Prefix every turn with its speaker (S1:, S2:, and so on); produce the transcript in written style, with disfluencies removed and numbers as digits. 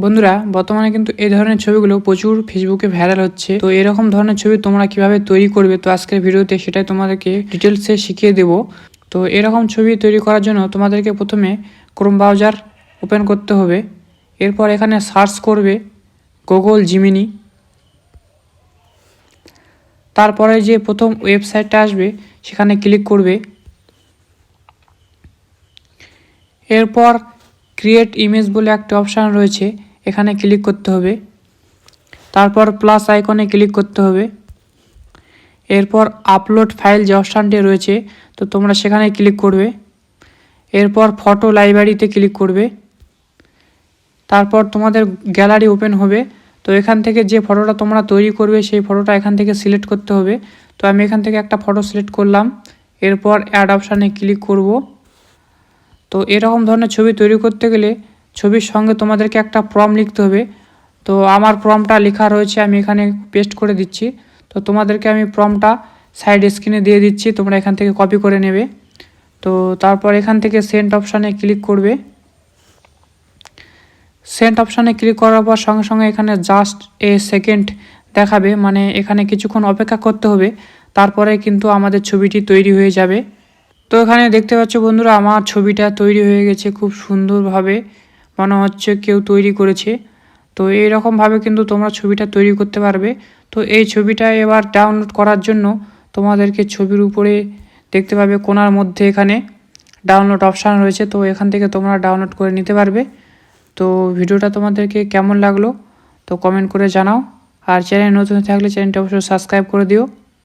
S1: বন্ধুরা, বর্তমানে কিন্তু এই ধরনের ছবিগুলো প্রচুর ফেসবুকে ভাইরাল হচ্ছে। তো এরকম ধরনের ছবি তোমরা কিভাবে তৈরি করবে, তো আজকের ভিডিওতে সেটাই তোমাদেরকে ডিটেলসে শিখিয়ে দেব। তো এরকম ছবি তৈরি করার জন্য তোমাদেরকে প্রথমে ক্রোম ব্রাউজার ওপেন করতে হবে। এরপর এখানে সার্চ করবে গুগল জিমিনি। তারপরে যে প্রথম ওয়েবসাইটটা আসবে সেখানে ক্লিক করবে। এরপর ক্রিয়েট ইমেজ বলে একটা অপশান রয়েছে, এখানে ক্লিক করতে হবে। তারপর প্লাস আইকনে ক্লিক করতে হবে। এরপর আপলোড ফাইল যে অপশানটি রয়েছে, তো তোমরা সেখানে ক্লিক করবে। এরপর ফটো লাইব্রেরিতে ক্লিক করবে। তারপর তোমাদের গ্যালারি ওপেন হবে। তো এখান থেকে যে ফটোটা তোমরা তৈরি করবে সেই ফটোটা এখান থেকে সিলেক্ট করতে হবে। তো আমি এখান থেকে একটা ফটো সিলেক্ট করলাম। এরপর অ্যাড অপশানে ক্লিক করব। তো এরকম ধরনের ছবি তৈরি করতে গেলে ছবির সঙ্গে তোমাদেরকে একটা প্রম্পট লিখতে হবে। তো আমার প্রম্পটটা লেখা রয়েছে, আমি এখানে পেস্ট করে দিচ্ছি। তো তোমাদেরকে আমি প্রম্পটটা সাইড স্ক্রিনে দিয়ে দিচ্ছি, তোমরা এখান থেকে কপি করে নেবে। তো তারপর এখান থেকে সেন্ড অপশানে ক্লিক করবে। সেন্ড অপশানে ক্লিক করার পর সঙ্গে সঙ্গে এখানে জাস্ট এ সেকেন্ড দেখাবে, মানে এখানে কিছুক্ষণ অপেক্ষা করতে হবে। তারপরে কিন্তু আমাদের ছবিটি তৈরি হয়ে যাবে। তো এখানে দেখতে পাচ্ছ বন্ধুরা, আমার ছবিটা তৈরি হয়ে গেছে খুব সুন্দরভাবে, মনে হচ্ছে কেউ তৈরি করেছে। তো এইরকমভাবে কিন্তু তোমরা ছবিটা তৈরি করতে পারবে। তো এই ছবিটা এবার ডাউনলোড করার জন্য তোমাদেরকে ছবির উপরে দেখতে পাবে কোণার মধ্যে এখানে ডাউনলোড অপশান রয়েছে। তো এখান থেকে তোমরা ডাউনলোড করে নিতে পারবে। তো ভিডিওটা তোমাদেরকে কেমন লাগলো তো কমেন্ট করে জানাও। আর চ্যানেল নতুন থাকলে চ্যানেলটা অবশ্যই সাবস্ক্রাইব করে দিও।